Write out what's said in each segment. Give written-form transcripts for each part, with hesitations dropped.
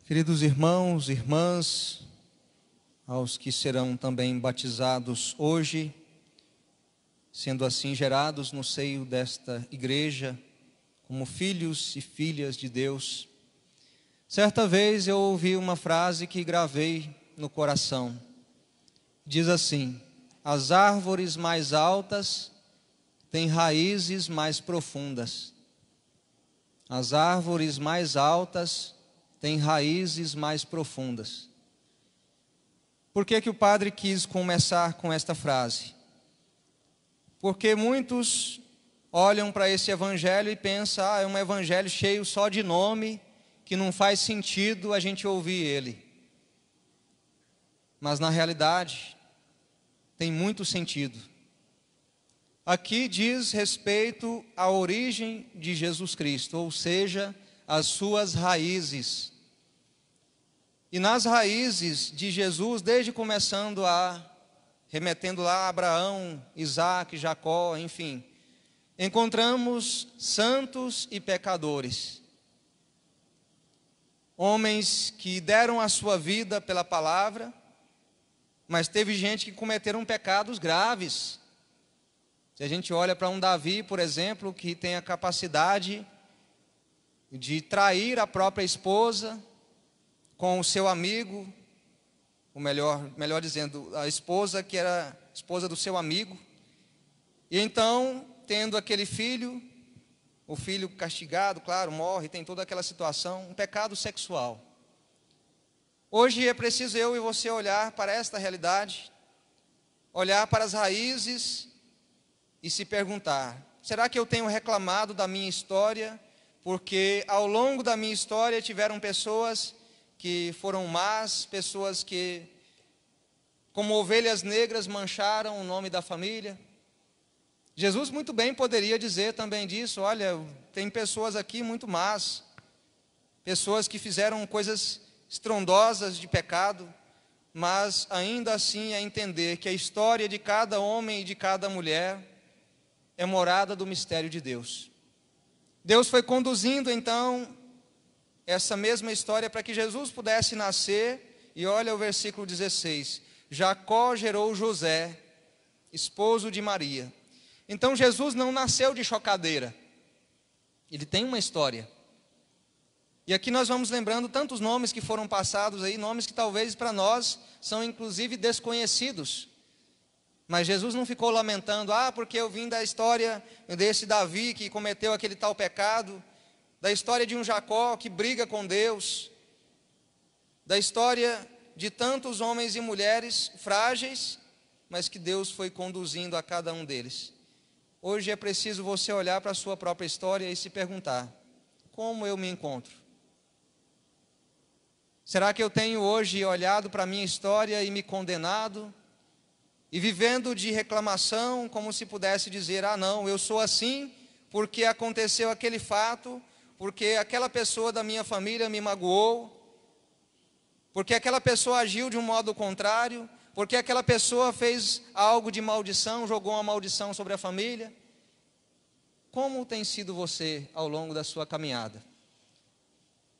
Queridos irmãos, irmãs, aos que serão também batizados hoje, sendo assim gerados no seio desta igreja, como filhos e filhas de Deus. Certa vez eu ouvi uma frase que gravei no coração. Diz assim: as árvores mais altas têm raízes mais profundas. As árvores mais altas têm raízes mais profundas. Por que que o padre quis começar com esta frase? Porque muitos olham para esse evangelho e pensam, é um evangelho cheio só de nome, que não faz sentido a gente ouvir ele. Mas na realidade, tem muito sentido. Aqui diz respeito à origem de Jesus Cristo, ou seja, as suas raízes. E nas raízes de Jesus, desde começando remetendo lá a Abraão, Isaac, Jacó, enfim, encontramos santos e pecadores. Homens que deram a sua vida pela palavra, mas teve gente que cometeram pecados graves. Se a gente olha para um Davi, por exemplo, que tem a capacidade de trair a própria esposa com o seu amigo, ou melhor dizendo, a esposa que era esposa do seu amigo, e então, tendo aquele filho, o filho castigado, claro, morre, tem toda aquela situação, um pecado sexual. Hoje é preciso eu e você olhar para esta realidade, olhar para as raízes e se perguntar: será que eu tenho reclamado da minha história? Porque ao longo da minha história tiveram pessoas que foram más, pessoas que, como ovelhas negras, mancharam o nome da família. Jesus muito bem poderia dizer também disso: olha, tem pessoas aqui muito más, pessoas que fizeram coisas estrondosas de pecado, mas ainda assim é entender que a história de cada homem e de cada mulher é morada do mistério de Deus. Deus foi conduzindo então essa mesma história para que Jesus pudesse nascer, e olha o versículo 16: Jacó gerou José, esposo de Maria. Então Jesus não nasceu de chocadeira, ele tem uma história. E aqui nós vamos lembrando tantos nomes que foram passados aí, nomes que talvez para nós são inclusive desconhecidos. Mas Jesus não ficou lamentando, porque eu vim da história desse Davi que cometeu aquele tal pecado, da história de um Jacó que briga com Deus, da história de tantos homens e mulheres frágeis, mas que Deus foi conduzindo a cada um deles. Hoje é preciso você olhar para a sua própria história e se perguntar: como eu me encontro? Será que eu tenho hoje olhado para a minha história e me condenado? E vivendo de reclamação, como se pudesse dizer: não, eu sou assim porque aconteceu aquele fato, porque aquela pessoa da minha família me magoou, porque aquela pessoa agiu de um modo contrário, porque aquela pessoa fez algo de maldição, jogou uma maldição sobre a família. Como tem sido você ao longo da sua caminhada?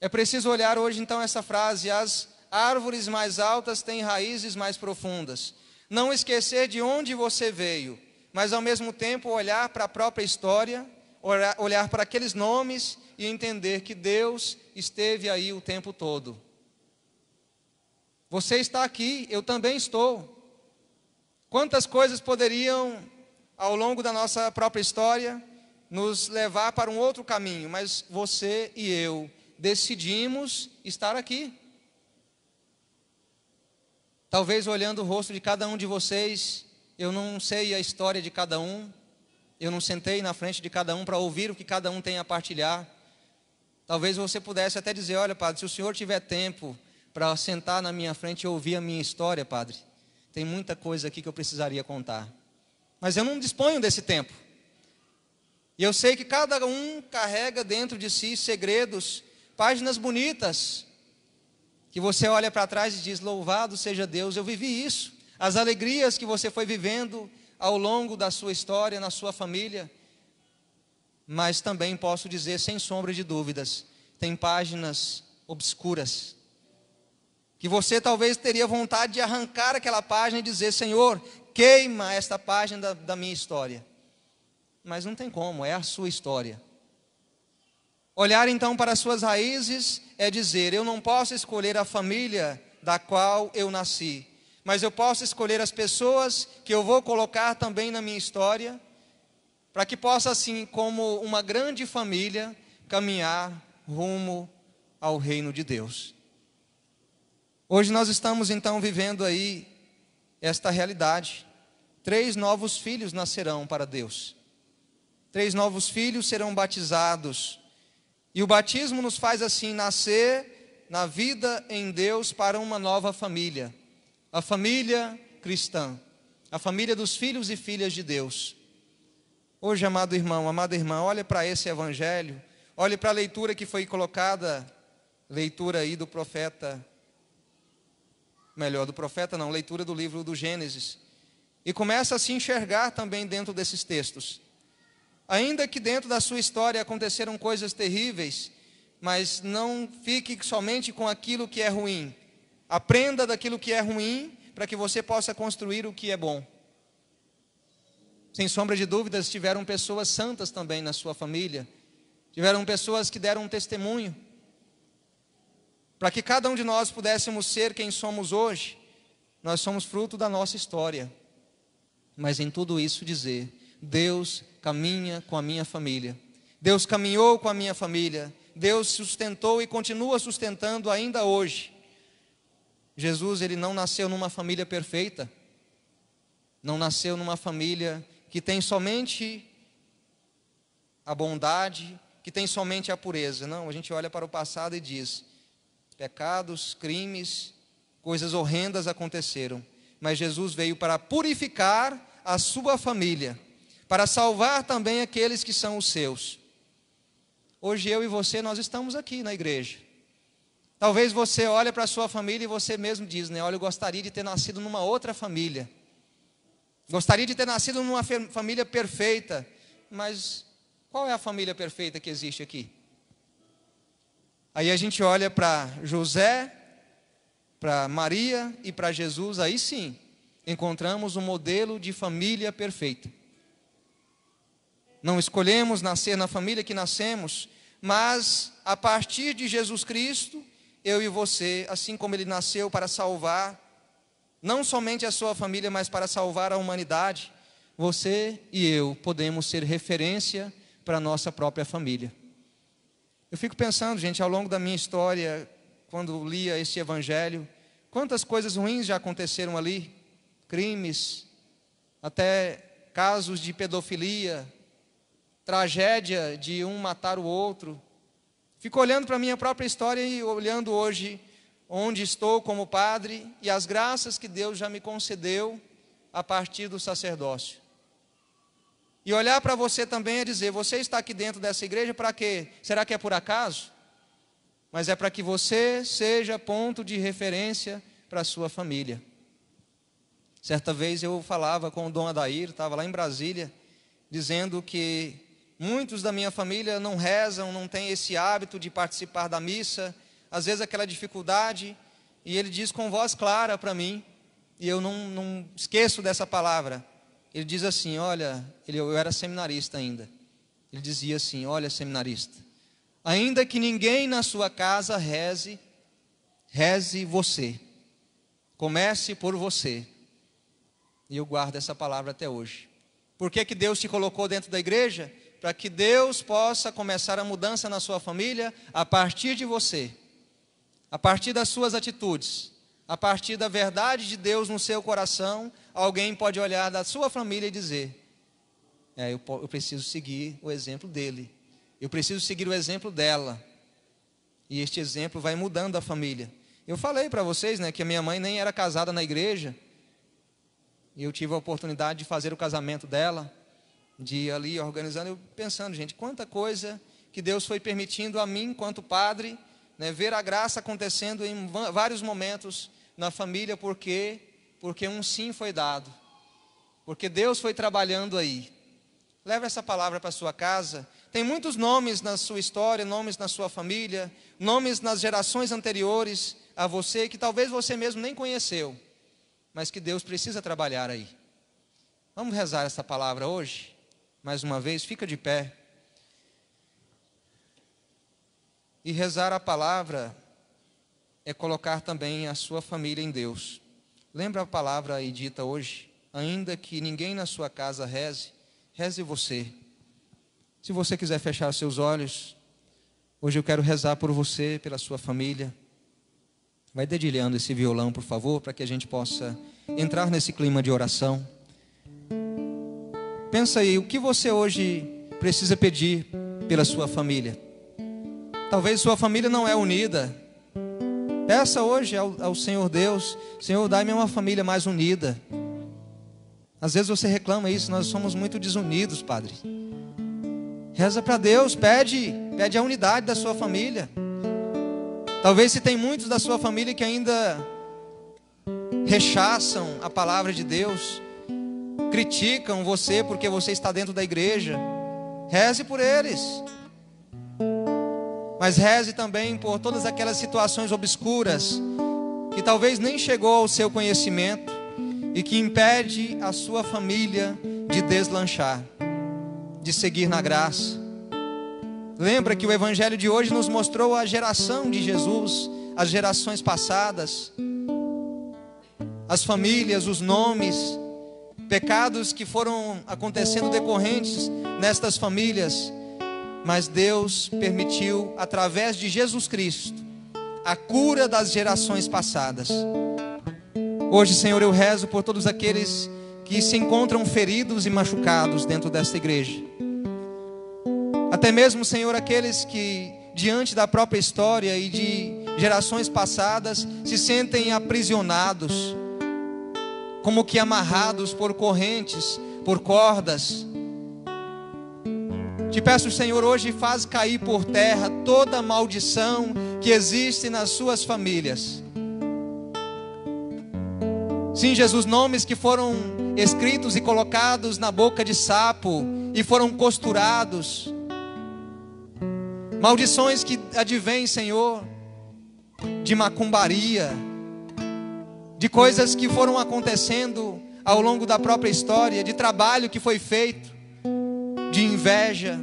É preciso olhar hoje então essa frase: as árvores mais altas têm raízes mais profundas. Não esquecer de onde você veio, mas ao mesmo tempo olhar para a própria história, olhar para aqueles nomes e entender que Deus esteve aí o tempo todo. Você está aqui, eu também estou. Quantas coisas poderiam, ao longo da nossa própria história, nos levar para um outro caminho, mas você e eu decidimos estar aqui. Talvez olhando o rosto de cada um de vocês, eu não sei a história de cada um, eu não sentei na frente de cada um para ouvir o que cada um tem a partilhar. Talvez você pudesse até dizer: olha, padre, se o senhor tiver tempo para sentar na minha frente e ouvir a minha história, padre, tem muita coisa aqui que eu precisaria contar. Mas eu não disponho desse tempo. E eu sei que cada um carrega dentro de si segredos, páginas bonitas, que você olha para trás e diz: louvado seja Deus, eu vivi isso. As alegrias que você foi vivendo ao longo da sua história, na sua família. Mas também posso dizer, sem sombra de dúvidas, tem páginas obscuras, que você talvez teria vontade de arrancar aquela página e dizer: Senhor, queima esta página da minha história. Mas não tem como, é a sua história. Olhar então para as suas raízes é dizer: eu não posso escolher a família da qual eu nasci, mas eu posso escolher as pessoas que eu vou colocar também na minha história, para que possa, assim como uma grande família, caminhar rumo ao reino de Deus. Hoje nós estamos então vivendo aí esta realidade. 3 novos filhos nascerão para Deus. 3 novos filhos serão batizados. E o batismo nos faz assim nascer na vida em Deus para uma nova família. A família cristã. A família dos filhos e filhas de Deus. Hoje, amado irmão, amada irmã, olhe para esse evangelho. Olhe para a leitura que foi colocada. Leitura aí do profeta. Melhor, do profeta não, leitura do livro do Gênesis. E começa a se enxergar também dentro desses textos. Ainda que dentro da sua história aconteceram coisas terríveis, mas não fique somente com aquilo que é ruim. Aprenda daquilo que é ruim, para que você possa construir o que é bom. Sem sombra de dúvidas, tiveram pessoas santas também na sua família. Tiveram pessoas que deram um testemunho. Para que cada um de nós pudéssemos ser quem somos hoje, nós somos fruto da nossa história. Mas em tudo isso dizer: Deus caminha com a minha família. Deus caminhou com a minha família. Deus sustentou e continua sustentando ainda hoje. Jesus, ele não nasceu numa família perfeita. Não nasceu numa família que tem somente a bondade, que tem somente a pureza. Não, a gente olha para o passado e diz: pecados, crimes, coisas horrendas aconteceram. Mas Jesus veio para purificar a sua família, para salvar também aqueles que são os seus. Hoje eu e você, nós estamos aqui na igreja. Talvez você olhe para a sua família e você mesmo diz, né? Olha, eu gostaria de ter nascido numa outra família. Gostaria de ter nascido numa família perfeita. Mas qual é a família perfeita que existe aqui? Aí a gente olha para José, para Maria e para Jesus, aí sim, encontramos um modelo de família perfeita. Não escolhemos nascer na família que nascemos, mas a partir de Jesus Cristo, eu e você, assim como Ele nasceu para salvar, não somente a sua família, mas para salvar a humanidade, você e eu podemos ser referência para a nossa própria família. Eu fico pensando, gente, ao longo da minha história, quando lia esse evangelho, quantas coisas ruins já aconteceram ali, crimes, até casos de pedofilia, tragédia de um matar o outro. Fico olhando para a minha própria história e olhando hoje onde estou como padre e as graças que Deus já me concedeu a partir do sacerdócio. E olhar para você também é dizer: você está aqui dentro dessa igreja para quê? Será que é por acaso? Mas é para que você seja ponto de referência para a sua família. Certa vez eu falava com o Dom Adair, estava lá em Brasília, dizendo que muitos da minha família não rezam, não têm esse hábito de participar da missa, às vezes aquela dificuldade, e ele diz com voz clara para mim, e eu não esqueço dessa palavra. Ele diz assim: olha, eu era seminarista ainda. Ele dizia assim: olha, seminarista, ainda que ninguém na sua casa reze, reze você. Comece por você. E eu guardo essa palavra até hoje. Por que Deus te colocou dentro da igreja? Para que Deus possa começar a mudança na sua família a partir de você, a partir das suas atitudes, a partir da verdade de Deus no seu coração. Alguém pode olhar da sua família e dizer: eu preciso seguir o exemplo dele, eu preciso seguir o exemplo dela. E este exemplo vai mudando a família. Eu falei para vocês, né, que a minha mãe nem era casada na igreja, e eu tive a oportunidade de fazer o casamento dela, de ir ali organizando, eu pensando, gente, quanta coisa que Deus foi permitindo a mim, enquanto padre, né, ver a graça acontecendo em vários momentos na família, porque um sim foi dado, porque Deus foi trabalhando aí. Leva essa palavra para a sua casa. Tem muitos nomes na sua história, nomes na sua família, nomes nas gerações anteriores, a você, que talvez você mesmo nem conheceu, mas que Deus precisa trabalhar aí. Vamos rezar essa palavra hoje? Mais uma vez, fica de pé. E rezar a palavra é colocar também a sua família em Deus. Lembra a palavra aí dita hoje? Ainda que ninguém na sua casa reze, reze você. Se você quiser fechar seus olhos, hoje eu quero rezar por você, pela sua família. Vai dedilhando esse violão, por favor, para que a gente possa entrar nesse clima de oração. Pensa aí, o que você hoje precisa pedir pela sua família? Talvez sua família não é unida. Peça hoje ao Senhor Deus: Senhor, dai-me uma família mais unida. Às vezes você reclama isso, nós somos muito desunidos, Padre. Reza para Deus, pede a unidade da sua família. Talvez se tem muitos da sua família que ainda rechaçam a palavra de Deus, criticam você porque você está dentro da igreja, reze por eles. Mas reze também por todas aquelas situações obscuras que talvez nem chegou ao seu conhecimento e que impede a sua família de deslanchar, de seguir na graça. Lembra que o evangelho de hoje nos mostrou a geração de Jesus, as gerações passadas, as famílias, os nomes, pecados que foram acontecendo decorrentes nestas famílias, mas Deus permitiu, através de Jesus Cristo, a cura das gerações passadas. Hoje, Senhor, eu rezo por todos aqueles que se encontram feridos e machucados dentro desta igreja. Até mesmo, Senhor, aqueles que, diante da própria história e de gerações passadas, se sentem aprisionados, como que amarrados por correntes, por cordas. Te peço, Senhor, hoje faz cair por terra toda maldição que existe nas suas famílias. Sim, Jesus, nomes que foram escritos e colocados na boca de sapo e foram costurados. Maldições que advêm, Senhor, de macumbaria, de coisas que foram acontecendo ao longo da própria história, de trabalho que foi feito, de inveja,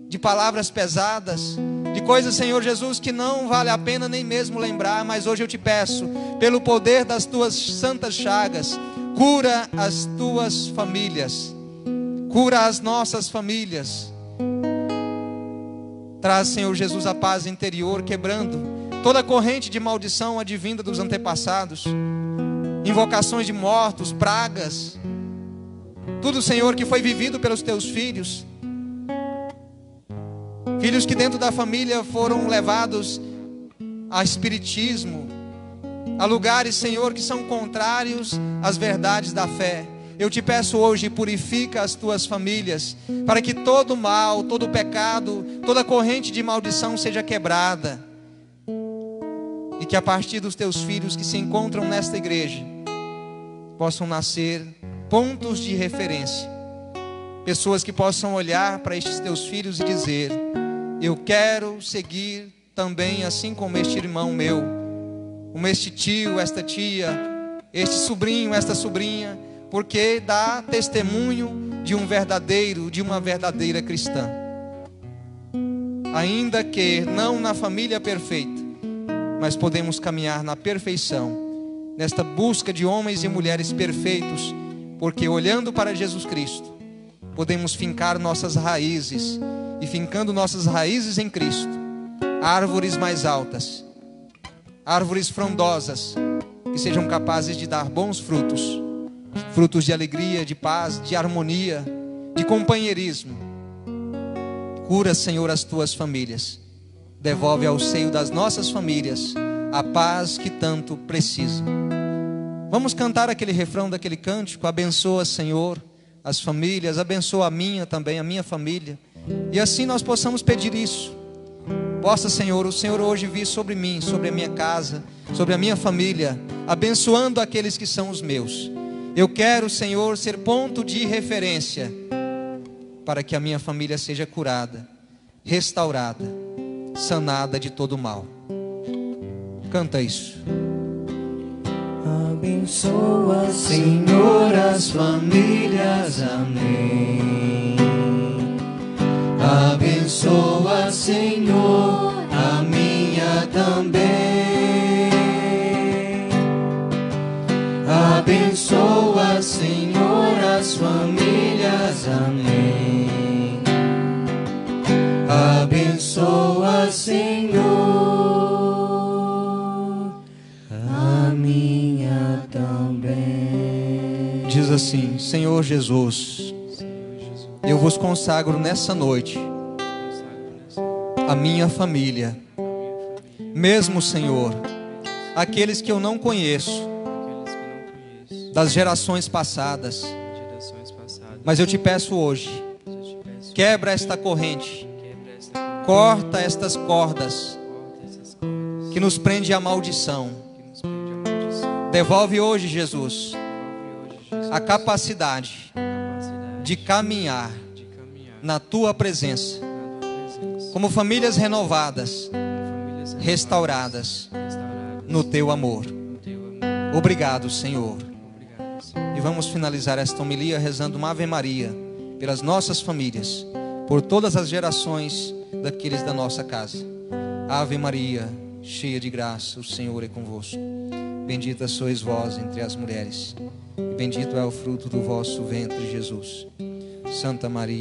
de palavras pesadas, de coisas, Senhor Jesus, que não vale a pena nem mesmo lembrar. Mas hoje eu te peço, pelo poder das tuas santas chagas, cura as tuas famílias, cura as nossas famílias. Traz, Senhor Jesus, a paz interior, quebrando toda corrente de maldição advinda dos antepassados, invocações de mortos, pragas, tudo, Senhor, que foi vivido pelos teus filhos. Filhos que dentro da família foram levados a espiritismo, a lugares, Senhor, que são contrários às verdades da fé. Eu te peço hoje, purifica as tuas famílias, para que todo mal, todo pecado, toda corrente de maldição seja quebrada. E que a partir dos teus filhos que se encontram nesta igreja, possam nascer pontos de referência. Pessoas que possam olhar para estes teus filhos e dizer: eu quero seguir também assim como este irmão meu, como este tio, esta tia, este sobrinho, esta sobrinha, porque dá testemunho de uma verdadeira cristã. Ainda que não na família perfeita, mas podemos caminhar na perfeição, nesta busca de homens e mulheres perfeitos, porque olhando para Jesus Cristo, podemos fincar nossas raízes, e fincando nossas raízes em Cristo, árvores mais altas, árvores frondosas, que sejam capazes de dar bons frutos, frutos de alegria, de paz, de harmonia, de companheirismo. Cura, Senhor, as tuas famílias, devolve ao seio das nossas famílias a paz que tanto precisam. Vamos cantar aquele refrão daquele cântico: abençoa, Senhor, as famílias, abençoa a minha também, a minha família. E assim nós possamos pedir isso. Possa, Senhor, o Senhor hoje vir sobre mim, sobre a minha casa, sobre a minha família, abençoando aqueles que são os meus. Eu quero, Senhor, ser ponto de referência para que a minha família seja curada, restaurada, sanada de todo mal. Canta isso. Abençoa, Senhor, as famílias, amém. Abençoa, Senhor, a minha também. Abençoa, Senhor, as famílias, amém. Abençoa, Senhor, a minha também. Diz assim: Senhor Jesus, eu vos consagro nessa noite a minha família, mesmo, Senhor, aqueles que eu não conheço, das gerações passadas, mas eu te peço hoje, quebra esta corrente, corta estas cordas que nos prende à maldição. Devolve hoje, Jesus, a capacidade de caminhar na tua presença, como famílias renovadas, restauradas no teu amor. Obrigado, Senhor. E vamos finalizar esta homilia rezando uma Ave Maria pelas nossas famílias, por todas as gerações daqueles da nossa casa. Ave Maria, cheia de graça, o Senhor é convosco. Bendita sois vós entre as mulheres, e bendito é o fruto do vosso ventre, Jesus. Santa Maria.